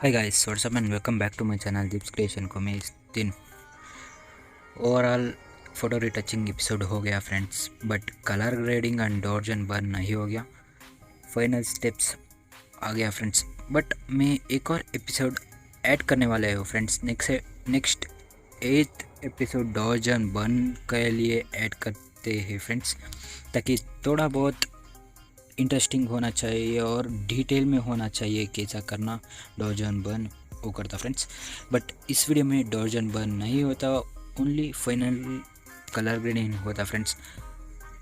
Hi guys, what's up and welcome back to my channel Deeps creation को। मैं इस दिन ओवरऑल फ़ोटो रिटचिंग एपिसोड हो गया friends, but colour grading and dodge and burn नहीं हो गया। फाइनल स्टेप्स आ गया फ्रेंड्स, बट मैं एक और एपिसोड ऐड करने वाले हूँ friends. Next 8th episode dodge and burn के लिए ऐड करते हैं फ्रेंड्स, ताकि थोड़ा बहुत इंटरेस्टिंग होना चाहिए और डिटेल में होना चाहिए कैसा करना डॉज एंड बर्न वो करता फ्रेंड्स। बट इस वीडियो में डॉज एंड बर्न नहीं होता, ओनली फाइनल कलर ग्रेडिंग होता फ्रेंड्स।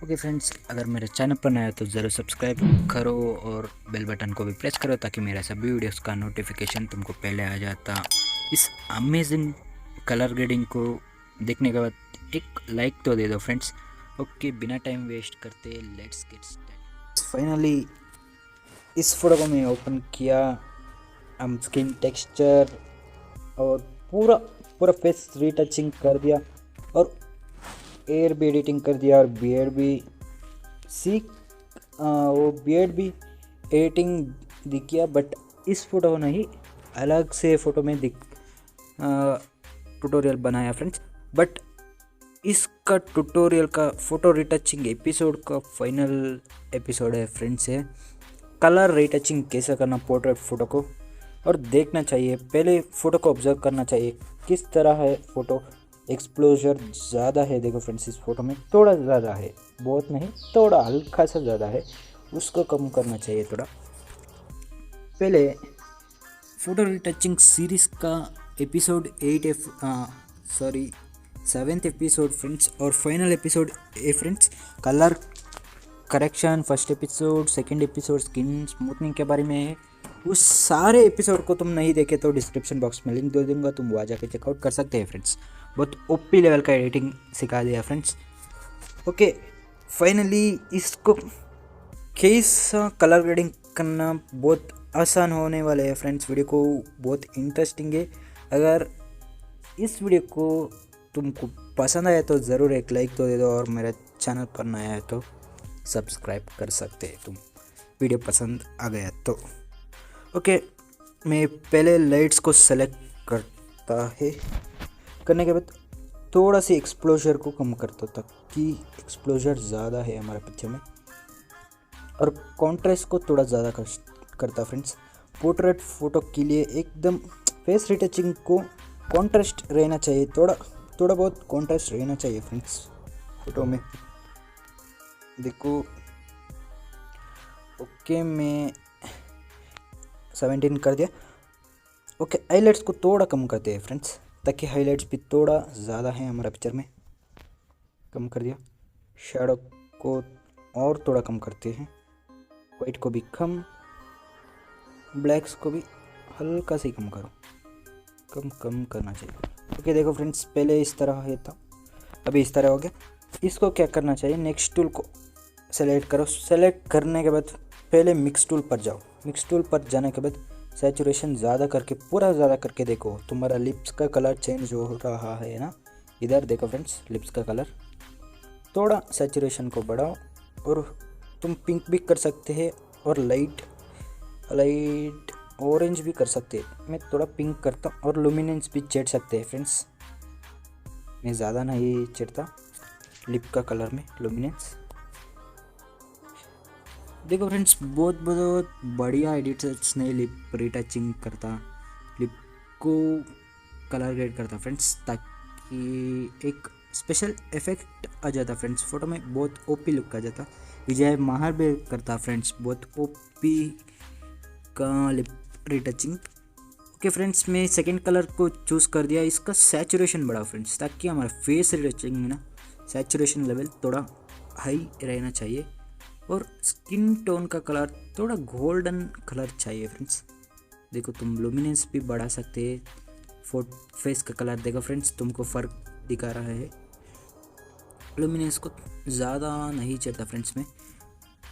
ओके फ्रेंड्स, अगर मेरे चैनल पर नया है तो ज़रूर सब्सक्राइब करो और बेल बटन को भी प्रेस करो ताकि मेरे सभी वीडियोस का नोटिफिकेशन तुमको पहले आ जाता। इस अमेजिंग कलर ग्रेडिंग को देखने के बाद एक लाइक तो दे दो फ्रेंड्स। ओके, बिना टाइम वेस्ट करते लेट्स गेट स्टार्ट। फाइनली इस फोटो को मैं ओपन किया, हम स्किन टेक्सचर और पूरा पूरा फेस रीटचिंग कर दिया और एयर भी एडिटिंग कर दिया और बियर्ड भी वो बियर्ड भी एडिटिंग दिख गया। बट इस फोटो को नहीं, अलग से फ़ोटो में ट्यूटोरियल बनाया फ्रेंड्स। बट इसका ट्यूटोरियल का फ़ोटो रिटचिंग एपिसोड का फाइनल एपिसोड है फ्रेंड्स। है कलर रिटचिंग कैसे करना पोर्ट्रेट फ़ोटो को, और देखना चाहिए पहले फ़ोटो को ऑब्जर्व करना चाहिए किस तरह है फ़ोटो। एक्सपोजर ज़्यादा है, देखो फ्रेंड्स इस फोटो में थोड़ा ज़्यादा है, बहुत नहीं, थोड़ा हल्का सा ज़्यादा है, उसको कम करना चाहिए थोड़ा। पहले फ़ोटो रिटचिंग सीरीज़ का एपिसोड 7th एपिसोड फ्रेंड्स और फाइनल एपिसोड है friends. Colour correction first episode, second episode skin smoothening के बारे में है। उस सारे एपिसोड को तुम नहीं देखे तो डिस्क्रिप्शन बॉक्स में लिंक दे दूंगा, तुम वहाँ जाके चेकआउट कर सकते हैं फ्रेंड्स। बहुत ओपी लेवल का एडिटिंग सिखा दिया फ्रेंड्स। ओके, फाइनली इसको कैसा कलर ग्रेडिंग करना बहुत आसान होने वाले है फ्रेंड्स। वीडियो को बहुत इंटरेस्टिंग है। अगर इस वीडियो को तुमको पसंद आया तो ज़रूर एक लाइक तो दे दो, और मेरे चैनल पर नया है तो सब्सक्राइब कर सकते हैं तुम, वीडियो पसंद आ गया तो। ओके, मैं पहले लाइट्स को सेलेक्ट करता है, करने के बाद थोड़ा सी एक्सपोजर को कम करता ताकि एक्सपोजर ज़्यादा है हमारे पिक्चर में, और कॉन्ट्रास्ट को थोड़ा ज़्यादा करता फ्रेंड्स। पोर्ट्रेट फ़ोटो के लिए एकदम फेस रिटचिंग को कॉन्ट्रास्ट रहना चाहिए, थोड़ा बहुत कॉन्ट्रास्ट रहना चाहिए फ्रेंड्स फोटो में। देखो ओके, मैं 17 कर दिया। ओके, हाईलाइट्स को थोड़ा कम करते हैं फ्रेंड्स ताकि हाईलाइट्स भी थोड़ा ज़्यादा है हमारा पिक्चर में, कम कर दिया। शैडो को और थोड़ा कम करते हैं, वाइट को भी कम, ब्लैक्स को भी हल्का से कम करो, कम करना चाहिए। ओके देखो फ्रेंड्स, पहले इस तरह है था, अभी इस तरह हो गया। इसको क्या करना चाहिए, नेक्स्ट टूल को सेलेक्ट करो। सेलेक्ट करने के बाद पहले मिक्स टूल पर जाओ। मिक्स टूल पर जाने के बाद सैचुरेशन ज़्यादा करके, पूरा ज़्यादा करके देखो तुम्हारा लिप्स का कलर चेंज हो रहा है ना। इधर देखो फ्रेंड्स, लिप्स का कलर थोड़ा सैचुरेशन को बढ़ाओ, और तुम पिंक भी कर सकते हैं और लाइट ऑरेंज भी कर सकते हैं। मैं थोड़ा पिंक करता हूँ, और लुमिनेंस भी चढ़ सकते हैं फ्रेंड्स, मैं ज़्यादा नहीं चढ़ता लिप का कलर में लुमिनेंस। देखो फ्रेंड्स, बहुत बहुत बढ़िया एडिटर्स ने लिप रिटचिंग करता, लिप को कलर ग्रेड करता फ्रेंड्स, ताकि एक स्पेशल इफेक्ट आ जाता फ्रेंड्स फोटो में, बहुत ओपी लुक आ जाता। विजय महार भी करता फ्रेंड्स बहुत ओपी का लिप रिटचिंग। ओके फ्रेंड्स, मैं सेकंड कलर को चूज़ कर दिया, इसका सैचुरेशन बढ़ा फ्रेंड्स, ताकि हमारा फेस रिटचिंग में ना सैचुरेशन लेवल थोड़ा हाई रहना चाहिए, और स्किन टोन का कलर थोड़ा गोल्डन कलर चाहिए फ्रेंड्स। देखो तुम लुमिनेंस भी बढ़ा सकते हैं। फेस का कलर देखो फ्रेंड्स, तुमको फ़र्क दिखा रहा है। लुमिनेंस को ज़्यादा नहीं चढ़ता फ्रेंड्स, में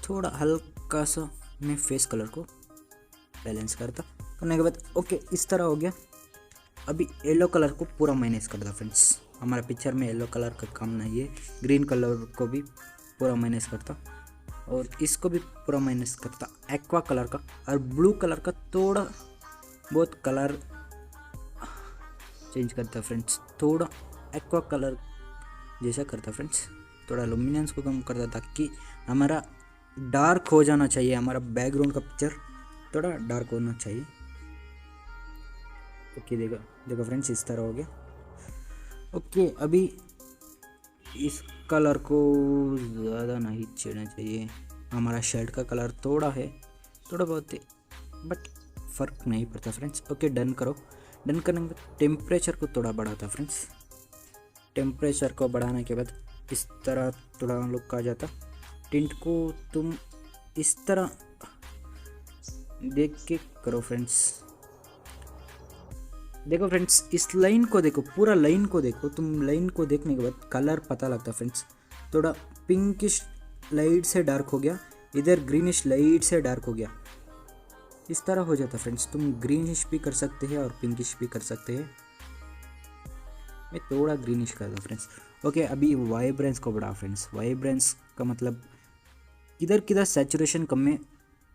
थोड़ा हल्का सा मैं फेस कलर को बैलेंस करता। करने के बाद ओके, इस तरह हो गया। अभी येलो कलर को पूरा माइनस कर दो फ्रेंड्स, हमारा पिक्चर में येलो कलर का काम नहीं है। ग्रीन कलर को भी पूरा माइनस करता, और इसको भी पूरा माइनस करता एक्वा कलर का, और ब्लू कलर का थोड़ा बहुत कलर चेंज करता है फ्रेंड्स, थोड़ा एक्वा कलर जैसा करता है फ्रेंड्स, थोड़ा लुमिनेंस को कम करता ताकि हमारा डार्क हो जाना चाहिए, हमारा बैकग्राउंड का पिक्चर थोड़ा डार्क होना चाहिए। ओके देखो देखो फ्रेंड्स, इस तरह हो गया। ओके अभी इस कलर को ज़्यादा नहीं छेड़ना चाहिए, हमारा शर्ट का कलर थोड़ा है, थोड़ा बहुत है बट फ़र्क नहीं पड़ता फ्रेंड्स। ओके डन करो। डन करने के बाद टेम्परेचर को थोड़ा बढ़ाता फ्रेंड्स, टेम्परेचर को बढ़ाने के बाद इस तरह थोड़ा लुक आ जाता। टिंट को तुम इस तरह देख के करो फ्रेंड्स। देखो फ्रेंड्स, इस लाइन को देखो, पूरा लाइन को देखो, तुम लाइन को देखने के बाद कलर पता लगता फ्रेंड्स। थोड़ा पिंकिश लाइट से डार्क हो गया, इधर ग्रीनिश लाइट से डार्क हो गया, इस तरह हो जाता फ्रेंड्स। तुम ग्रीनिश भी कर सकते हैं और पिंकिश भी कर सकते हैं, मैं थोड़ा ग्रीनिश कर दूँ फ्रेंड्स। ओके अभी वाइब्रेंस को बढ़ा फ्रेंड्स। वाइब्रेंस का मतलब किधर किधर सैचुरेशन कम में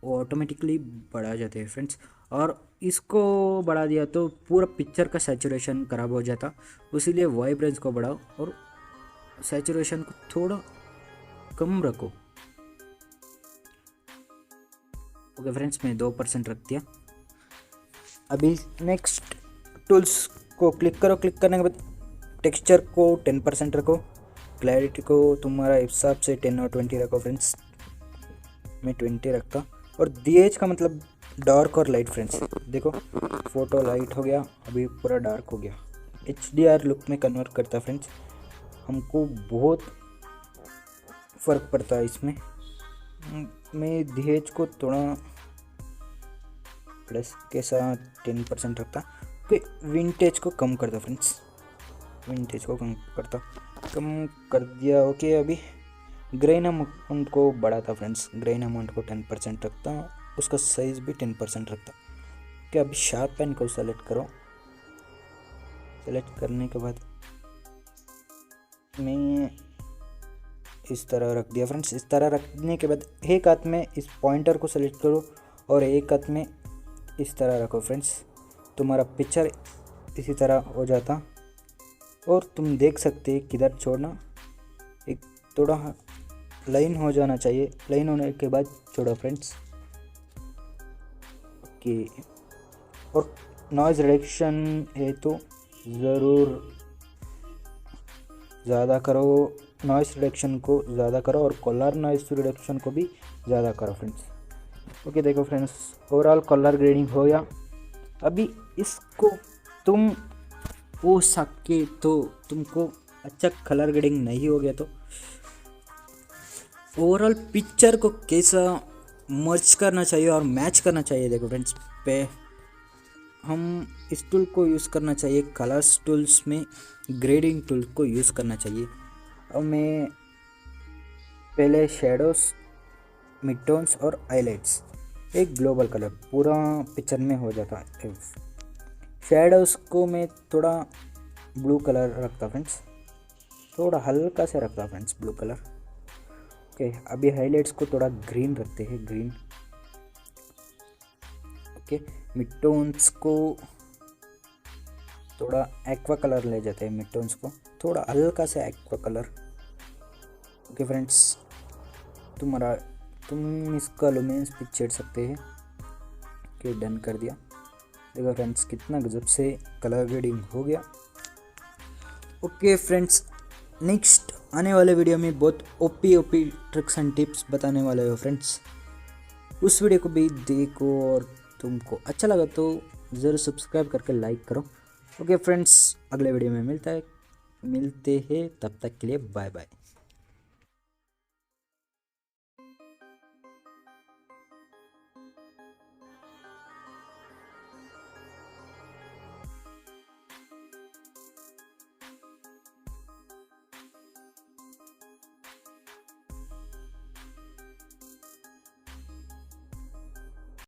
वो ऑटोमेटिकली बढ़ा जाते हैं फ्रेंड्स, और इसको बढ़ा दिया तो पूरा पिक्चर का सैचुरेशन ख़राब हो जाता, इसीलिए वाइब्रेंस को बढ़ाओ और सैचुरेशन को थोड़ा कम रखो। ओके फ्रेंड्स, मैं 2% रख दिया। अभी नेक्स्ट टूल्स को क्लिक करो, क्लिक करने के बाद टेक्सचर को 10% रखो, क्लैरिटी को तुम्हारा हिसाब से 10 और 20 रखो फ्रेंड्स, मैं 20 रखता। और DH का मतलब डार्क और लाइट फ्रेंड्स। देखो फोटो लाइट हो गया, अभी पूरा डार्क हो गया, HDR लुक में कन्वर्ट करता फ्रेंड्स, हमको बहुत फ़र्क पड़ता है इसमें। मैं DH को थोड़ा प्लस के साथ 10% रखता। ओके विंटेज को कम करता फ्रेंड्स, विंटेज को कम कर दिया। ओके अभी ग्रेन अमाउंट को बढ़ाता फ्रेंड्स, ग्रेन अमाउंट को 10% रखता, उसका साइज़ भी 10% रखता। ओके अभी शार्प पेन को सेलेक्ट करो, सेलेक्ट करने के बाद मैं इस तरह रख दिया फ्रेंड्स। इस तरह रखने के बाद एक हाथ में इस पॉइंटर को सेलेक्ट करो और एक हाथ में इस तरह रखो फ्रेंड्स, तुम्हारा पिक्चर इसी तरह हो जाता। और तुम देख सकते हैं किधर छोड़ना, एक थोड़ा लाइन हो जाना चाहिए, लाइन होने के बाद छोड़ो फ्रेंड्स। ओके और नॉइज़ रिडक्शन है तो ज़रूर ज़्यादा करो, नॉइज़ रिडक्शन को ज़्यादा करो और कलर नॉइज़ रिडक्शन को भी ज़्यादा करो फ्रेंड्स। ओके देखो फ्रेंड्स, ओवरऑल कलर ग्रेडिंग हो गया। अभी इसको तुम हो सके तो तुमको अच्छा कलर ग्रेडिंग नहीं हो गया तो ओवरऑल पिक्चर को कैसा मर्ज करना चाहिए और मैच करना चाहिए। देखो फ्रेंड्स, पे हम इस टूल को यूज़ करना चाहिए, कलर्स टूल्स में ग्रेडिंग टूल को यूज़ करना चाहिए। और मैं पहले शेडोज़, मिड टोन्स और हाइलाइट्स, एक ग्लोबल कलर पूरा पिक्चर में हो जाता है। शेडोज़ को मैं थोड़ा ब्लू कलर रखता फ्रेंड्स, थोड़ा हल्का से रखता फ्रेंड्स ब्लू कलर। ओके अभी हाइलाइट्स को थोड़ा ग्रीन रखते हैं, ग्रीन। ओके मिड टोन्स को थोड़ा एक्वा कलर ले जाते हैं, मिड टोन्स को थोड़ा हल्का से एक्वा कलर। ओके फ्रेंड्स, तुम इसका लुमिनेंस भी छेड़ सकते हैं। ओके डन कर दिया। देखो फ्रेंड्स कितना गजब से कलर ग्रेडिंग हो गया। ओके फ्रेंड्स, नेक्स्ट आने वाले वीडियो में बहुत ओपी ट्रिक्स एंड टिप्स बताने वाले हो फ्रेंड्स, उस वीडियो को भी देखो और तुमको अच्छा लगा तो ज़रूर सब्सक्राइब करके लाइक करो। ओके फ्रेंड्स, अगले वीडियो में मिलते हैं, तब तक के लिए बाय बाय।